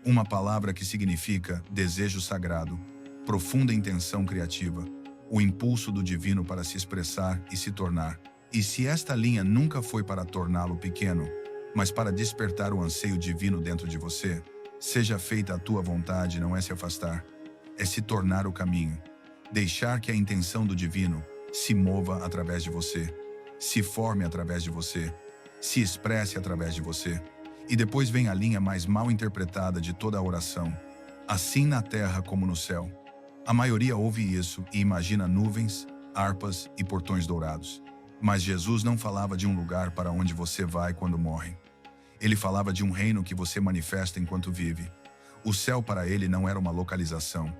Uma palavra que significa desejo sagrado, profunda intenção criativa, o impulso do divino para se expressar e se tornar. E se esta linha nunca foi para torná-lo pequeno, mas para despertar o anseio divino dentro de você, seja feita a tua vontade não é se afastar, é se tornar o caminho. Deixar que a intenção do divino se mova através de você, se forme através de você, se expresse através de você. E depois vem a linha mais mal interpretada de toda a oração. Assim na terra como no céu. A maioria ouve isso e imagina nuvens, harpas e portões dourados. Mas Jesus não falava de um lugar para onde você vai quando morre. Ele falava de um reino que você manifesta enquanto vive. O céu para ele não era uma localização.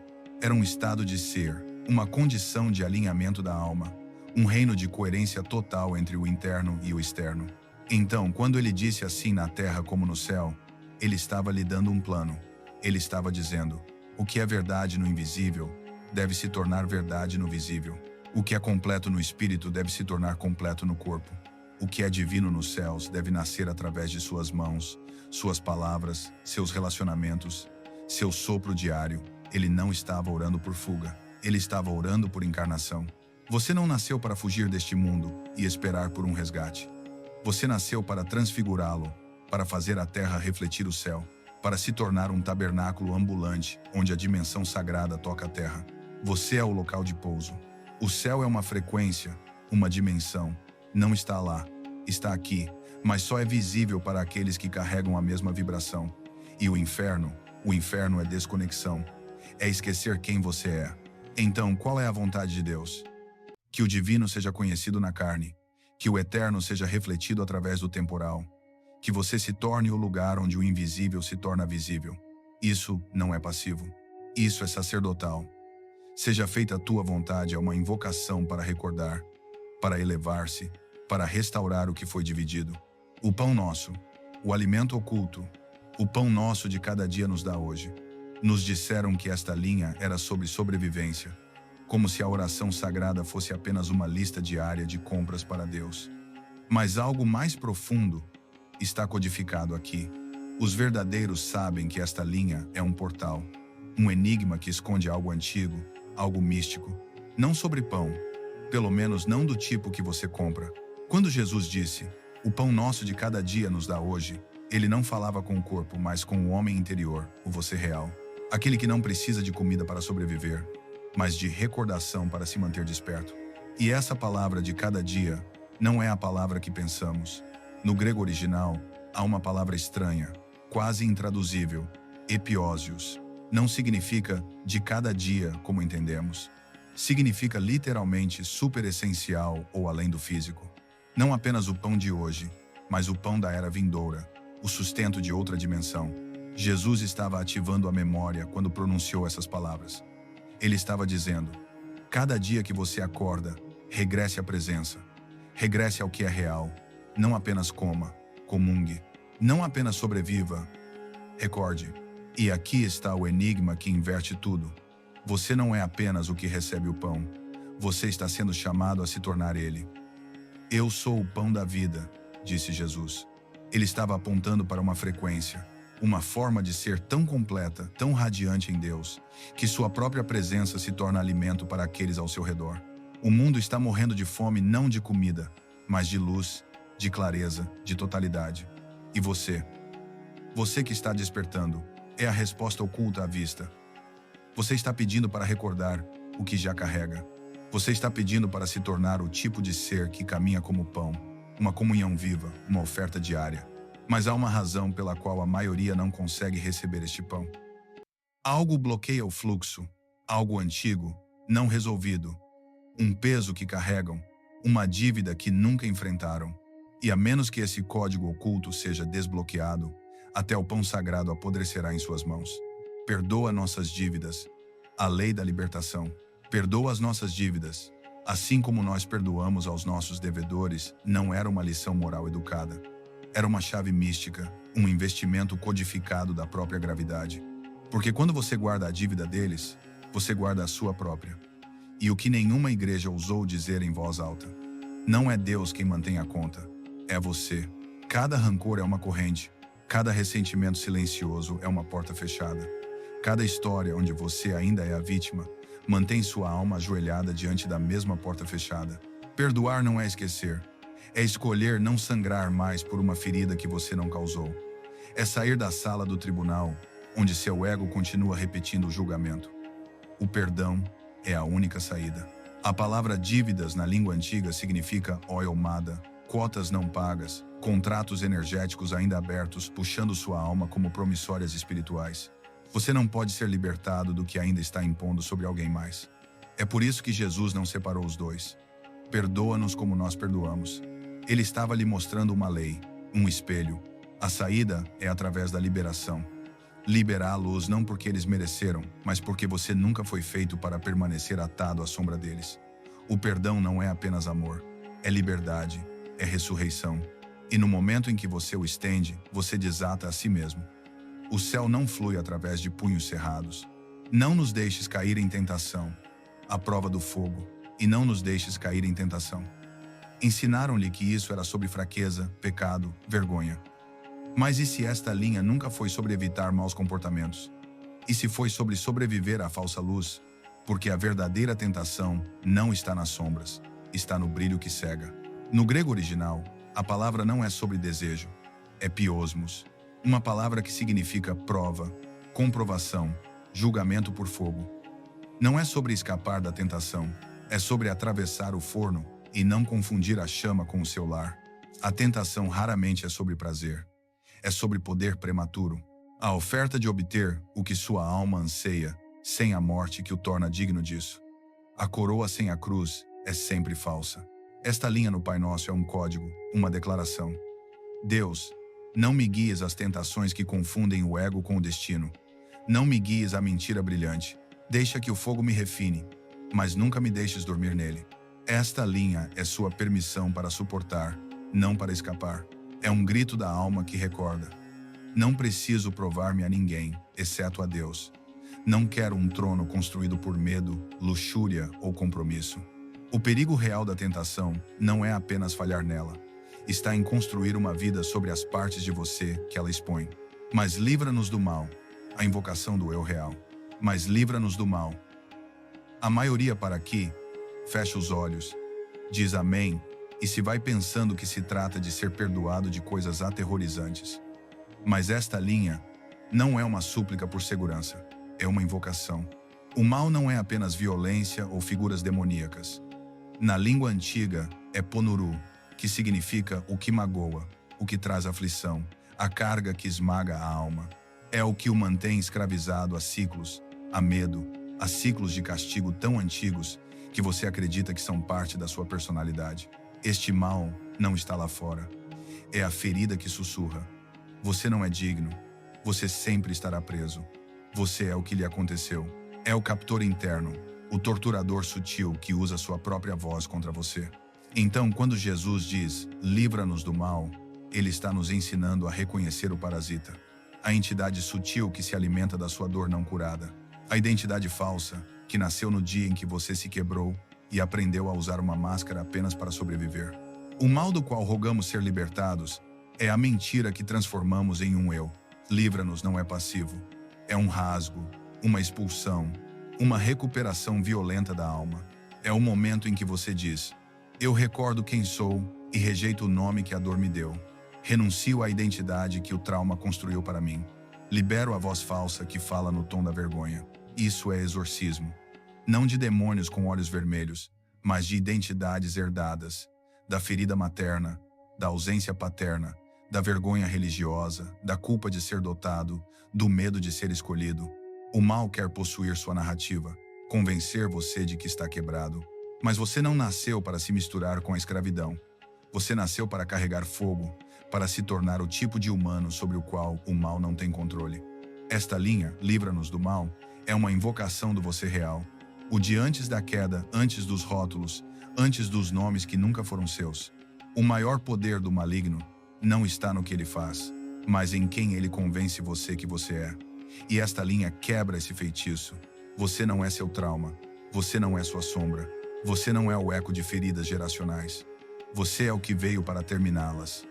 Era um estado de ser, uma condição de alinhamento da alma. Um reino de coerência total entre o interno e o externo. Então, quando ele disse assim na terra como no céu, ele estava lhe dando um plano. Ele estava dizendo, o que é verdade no invisível deve se tornar verdade no visível. O que é completo no espírito deve se tornar completo no corpo. O que é divino nos céus deve nascer através de suas mãos, suas palavras, seus relacionamentos, seu sopro diário. Ele não estava orando por fuga, ele estava orando por encarnação. Você não nasceu para fugir deste mundo e esperar por um resgate. Você nasceu para transfigurá-lo, para fazer a terra refletir o céu, para se tornar um tabernáculo ambulante, onde a dimensão sagrada toca a terra. Você é o local de pouso. O céu é uma frequência, uma dimensão. Não está lá, está aqui, mas só é visível para aqueles que carregam a mesma vibração. E o inferno é desconexão. É esquecer quem você é. Então, qual é a vontade de Deus? Que o divino seja conhecido na carne, que o eterno seja refletido através do temporal, que você se torne o lugar onde o invisível se torna visível. Isso não é passivo, isso é sacerdotal. Seja feita a tua vontade é uma invocação para recordar, para elevar-se, para restaurar o que foi dividido. O pão nosso, o alimento oculto, o pão nosso de cada dia nos dá hoje. Nos disseram que esta linha era sobre sobrevivência, como se a oração sagrada fosse apenas uma lista diária de compras para Deus. Mas algo mais profundo está codificado aqui. Os verdadeiros sabem que esta linha é um portal, um enigma que esconde algo antigo, algo místico. Não sobre pão, pelo menos não do tipo que você compra. Quando Jesus disse, o pão nosso de cada dia nos dá hoje, ele não falava com o corpo, mas com o homem interior, o você real. Aquele que não precisa de comida para sobreviver, mas de recordação para se manter desperto. E essa palavra de cada dia não é a palavra que pensamos. No grego original, há uma palavra estranha, quase intraduzível, epiósios. Não significa de cada dia, como entendemos. Significa literalmente superessencial ou além do físico. Não apenas o pão de hoje, mas o pão da era vindoura, o sustento de outra dimensão. Jesus estava ativando a memória quando pronunciou essas palavras. Ele estava dizendo, cada dia que você acorda, regresse à presença. Regresse ao que é real. Não apenas coma, comungue. Não apenas sobreviva. Recorde. E aqui está o enigma que inverte tudo. Você não é apenas o que recebe o pão. Você está sendo chamado a se tornar ele. Eu sou o pão da vida, disse Jesus. Ele estava apontando para uma frequência, uma forma de ser tão completa, tão radiante em Deus, que sua própria presença se torna alimento para aqueles ao seu redor. O mundo está morrendo de fome não de comida, mas de luz, de clareza, de totalidade. E você? Você que está despertando, é a resposta oculta à vista. Você está pedindo para recordar o que já carrega. Você está pedindo para se tornar o tipo de ser que caminha como pão, uma comunhão viva, uma oferta diária. Mas há uma razão pela qual a maioria não consegue receber este pão. Algo bloqueia o fluxo, algo antigo, não resolvido, um peso que carregam, uma dívida que nunca enfrentaram. E a menos que esse código oculto seja desbloqueado, até o pão sagrado apodrecerá em suas mãos. Perdoa nossas dívidas, a lei da libertação. Perdoa as nossas dívidas, assim como nós perdoamos aos nossos devedores, não era uma lição moral educada. Era uma chave mística, um investimento codificado da própria gravidade. Porque quando você guarda a dívida deles, você guarda a sua própria. E o que nenhuma igreja ousou dizer em voz alta: não é Deus quem mantém a conta, é você. Cada rancor é uma corrente, cada ressentimento silencioso é uma porta fechada. Cada história onde você ainda é a vítima mantém sua alma ajoelhada diante da mesma porta fechada. Perdoar não é esquecer. É escolher não sangrar mais por uma ferida que você não causou. É sair da sala do tribunal, onde seu ego continua repetindo o julgamento. O perdão é a única saída. A palavra dívidas na língua antiga significa oilmada, cotas não pagas, contratos energéticos ainda abertos puxando sua alma como promissórias espirituais. Você não pode ser libertado do que ainda está impondo sobre alguém mais. É por isso que Jesus não separou os dois. Perdoa-nos como nós perdoamos. Ele estava lhe mostrando uma lei, um espelho. A saída é através da liberação. Liberá-los não porque eles mereceram, mas porque você nunca foi feito para permanecer atado à sombra deles. O perdão não é apenas amor, é liberdade, é ressurreição. E no momento em que você o estende, você desata a si mesmo. O céu não flui através de punhos cerrados. Não nos deixes cair em tentação, a prova do fogo, e não nos deixes cair em tentação. Ensinaram-lhe que isso era sobre fraqueza, pecado, vergonha. Mas e se esta linha nunca foi sobre evitar maus comportamentos? E se foi sobre sobreviver à falsa luz? Porque a verdadeira tentação não está nas sombras, está no brilho que cega. No grego original, a palavra não é sobre desejo, é piosmos. Uma palavra que significa prova, comprovação, julgamento por fogo. Não é sobre escapar da tentação, é sobre atravessar o forno e não confundir a chama com o seu lar. A tentação raramente é sobre prazer, é sobre poder prematuro. A oferta de obter o que sua alma anseia, sem a morte que o torna digno disso. A coroa sem a cruz é sempre falsa. Esta linha no Pai Nosso é um código, uma declaração. Deus, não me guies às tentações que confundem o ego com o destino. Não me guies à mentira brilhante. Deixa que o fogo me refine, mas nunca me deixes dormir nele. Esta linha é sua permissão para suportar, não para escapar. É um grito da alma que recorda: não preciso provar-me a ninguém, exceto a Deus. Não quero um trono construído por medo, luxúria ou compromisso. O perigo real da tentação não é apenas falhar nela. Está em construir uma vida sobre as partes de você que ela expõe. Mas livra-nos do mal, a invocação do eu real. Mas livra-nos do mal. A maioria para aqui fecha os olhos, diz amém, e se vai pensando que se trata de ser perdoado de coisas aterrorizantes. Mas esta linha não é uma súplica por segurança, é uma invocação. O mal não é apenas violência ou figuras demoníacas. Na língua antiga é ponuru, que significa o que magoa, o que traz aflição, a carga que esmaga a alma. É o que o mantém escravizado a ciclos, a medo, a ciclos de castigo tão antigos que você acredita que são parte da sua personalidade. Este mal não está lá fora. É a ferida que sussurra: você não é digno, você sempre estará preso. Você é o que lhe aconteceu. É o captor interno, o torturador sutil que usa sua própria voz contra você. Então, quando Jesus diz, livra-nos do mal, ele está nos ensinando a reconhecer o parasita, a entidade sutil que se alimenta da sua dor não curada, a identidade falsa que nasceu no dia em que você se quebrou e aprendeu a usar uma máscara apenas para sobreviver. O mal do qual rogamos ser libertados é a mentira que transformamos em um eu. Livra-nos não é passivo, é um rasgo, uma expulsão, uma recuperação violenta da alma. É o momento em que você diz, eu recordo quem sou e rejeito o nome que a dor me deu. Renuncio à identidade que o trauma construiu para mim. Libero a voz falsa que fala no tom da vergonha. Isso é exorcismo. Não de demônios com olhos vermelhos, mas de identidades herdadas, da ferida materna, da ausência paterna, da vergonha religiosa, da culpa de ser dotado, do medo de ser escolhido. O mal quer possuir sua narrativa, convencer você de que está quebrado. Mas você não nasceu para se misturar com a escravidão. Você nasceu para carregar fogo, para se tornar o tipo de humano sobre o qual o mal não tem controle. Esta linha, livra-nos do mal, é uma invocação do você real. O de antes da queda, antes dos rótulos, antes dos nomes que nunca foram seus. O maior poder do maligno não está no que ele faz, mas em quem ele convence você que você é. E esta linha quebra esse feitiço. Você não é seu trauma. Você não é sua sombra. Você não é o eco de feridas geracionais. Você é o que veio para terminá-las.